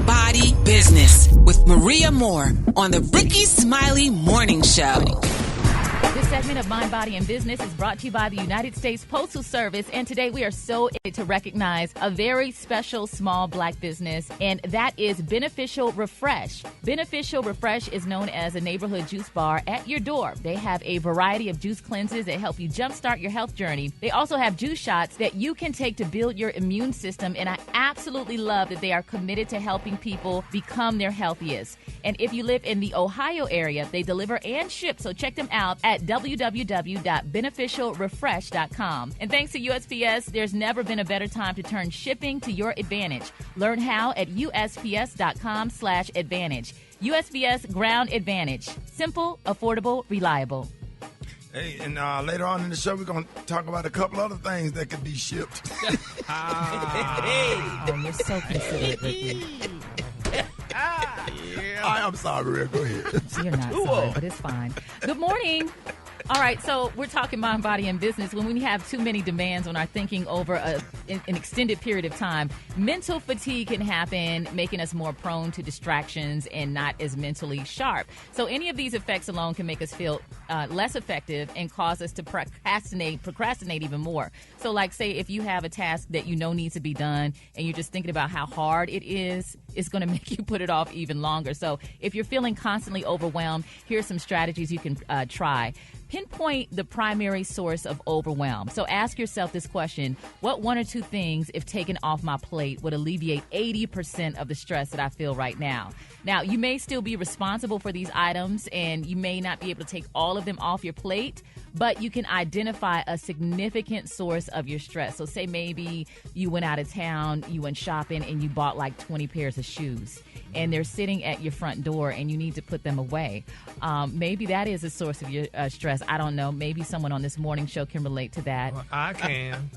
Body, Business with Maria Moore on the Rickey Smiley Morning Show. This segment of Mind, Body, and Business is brought to you by the United States Postal Service. And today we are so excited to recognize a very special small black business, and that is Beneficial Refresh. Beneficial Refresh is known as a neighborhood juice bar at your door. They have a variety of juice cleanses that help you jumpstart your health journey. They also have juice shots that you can take to build your immune system, and I absolutely love that they are committed to helping people become their healthiest. And if you live in the Ohio area, they deliver and ship, so check them out at www.beneficialrefresh.com. And thanks to USPS, there's never been a better time to turn shipping to your advantage. Learn how at usps.com/advantage. USPS Ground Advantage. Simple, affordable, reliable. Hey, and later on in the show, we're going to talk about a couple other things that could be shipped. Oh, you're so considerate, Rickey. I'm sorry, Maria. Go ahead. You're not sorry, but it's fine. Good morning. All right, so we're talking mind, body, and business. When we have too many demands on our thinking over an extended period of time, mental fatigue can happen, making us more prone to distractions and not as mentally sharp. So any of these effects alone can make us feel less effective and cause us to procrastinate even more. So like, say, if you have a task that you know needs to be done and you're just thinking about how hard it is, it's going to make you put it off even longer. So if you're feeling constantly overwhelmed, here's some strategies you can try. Pinpoint the primary source of overwhelm. So ask yourself this question: what one or two things, if taken off my plate, would alleviate 80% of the stress that I feel right now? Now, you may still be responsible for these items, and you may not be able to take all of them off your plate, but you can identify a significant source of your stress. So say maybe you went out of town, you went shopping, and you bought like 20 pairs of shoes, and they're sitting at your front door, and you need to put them away. Maybe that is a source of your stress. I don't know. Maybe someone on this morning show can relate to that. Well, I can.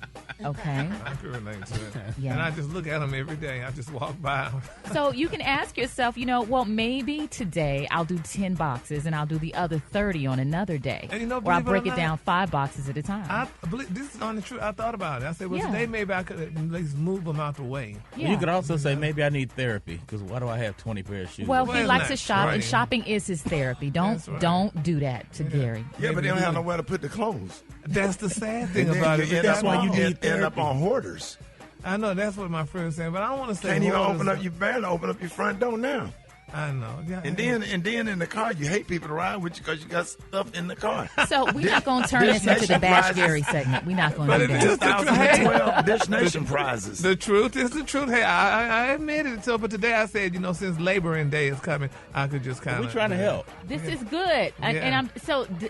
Okay. I can relate to it. Yeah. And I just look at them every day. I just walk by them. So you can ask yourself, well, maybe today I'll do 10 boxes and I'll do the other 30 on another day. And or I'll break it down 5 boxes at a time. I believe this is on the truth. I thought about it. I said, today maybe I could at least move them out the way. Yeah. You could also say maybe I need therapy because why do I have 20 pairs of shoes? Well, he likes to not shop, right. and shopping is his therapy. Don't do that to Gary. Yeah, but they don't have nowhere to put the clothes. That's the sad thing And about then it. that's why you need end up on hoarders. I know that's what my friend's saying, but I don't want to say Can't even hoarders. barely open up your front door now. I know. Yeah, And then in the car, you hate people to ride with you because you got stuff in the car. So we're not going to turn this into the Bash Gary segment. We're not going to do But that. it is 2012 Destination Prizes. The truth is the truth. Hey, I admitted it. So, but today I said, since Laboring Day is coming, I could just kind of. We're trying to help. This is good. And Yeah. I'm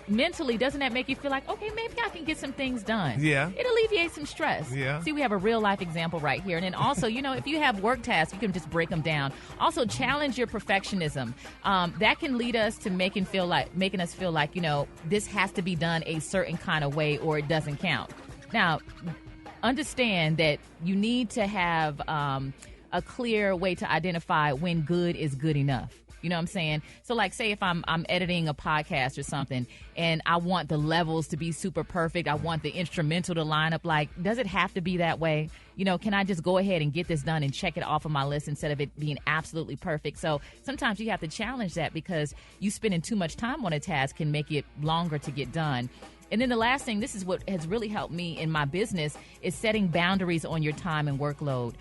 mentally, doesn't that make you feel like, okay, maybe I can get some things done? Yeah. It alleviates some stress. Yeah. See, we have a real life example right here. And then also, if you have work tasks, you can just break them down. Also, challenge your perfectionism. That can lead us to making us feel like, this has to be done a certain kind of way or it doesn't count. Now, understand that you need to have a clear way to identify when good is good enough. You know what I'm saying? So like, say if I'm editing a podcast or something and I want the levels to be super perfect. I want the instrumental to line up. Like, does it have to be that way? Can I just go ahead and get this done and check it off of my list instead of it being absolutely perfect? So sometimes you have to challenge that because you spending too much time on a task can make it longer to get done. And then the last thing, this is what has really helped me in my business, is setting boundaries on your time and workload.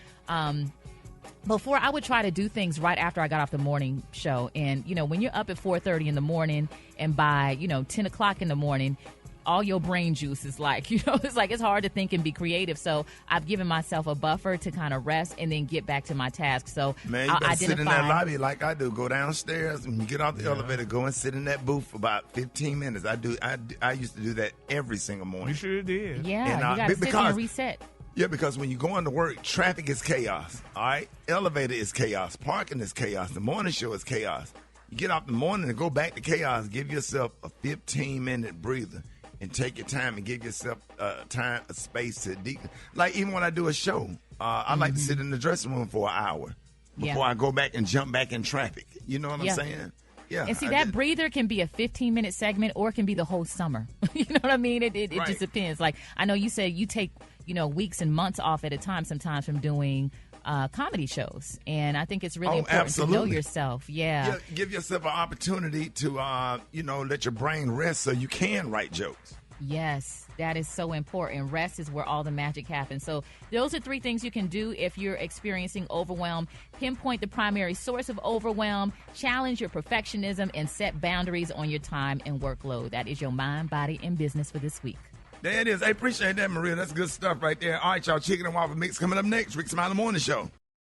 Before, I would try to do things right after I got off the morning show. And, when you're up at 4:30 in the morning and by, 10 o'clock in the morning, all your brain juice is like, it's hard to think and be creative. So I've given myself a buffer to kind of rest and then get back to my task. So Man, you better sit in that lobby like I do. Go downstairs when you get off the elevator. Go and sit in that booth for about 15 minutes. I used to do that every single morning. You sure did. Yeah, And, you got to sit there and reset. Yeah, because when you go into work, traffic is chaos, all right? Elevator is chaos. Parking is chaos. The morning show is chaos. You get off the morning and go back to chaos. Give yourself a 15-minute breather and take your time and give yourself a space to deep. Like even when I do a show, I like to sit in the dressing room for an hour before I go back and jump back in traffic. You know what I'm saying? Yeah. And see, that breather can be a 15-minute segment or it can be the whole summer. You know what I mean? It just depends. Like, I know you say you take, weeks and months off at a time sometimes from doing comedy shows. And I think it's really important absolutely. to know yourself. Yeah. Give yourself an opportunity to, let your brain rest so you can write jokes. Yes, that is so important. Rest is where all the magic happens. So those are 3 things you can do if you're experiencing overwhelm. Pinpoint the primary source of overwhelm, challenge your perfectionism, and set boundaries on your time and workload. That is your mind, body, and business for this week. There it is. I appreciate that, Maria. That's good stuff right there. All right, y'all. Chicken and waffle mix coming up next. Rick Smiley Morning Show.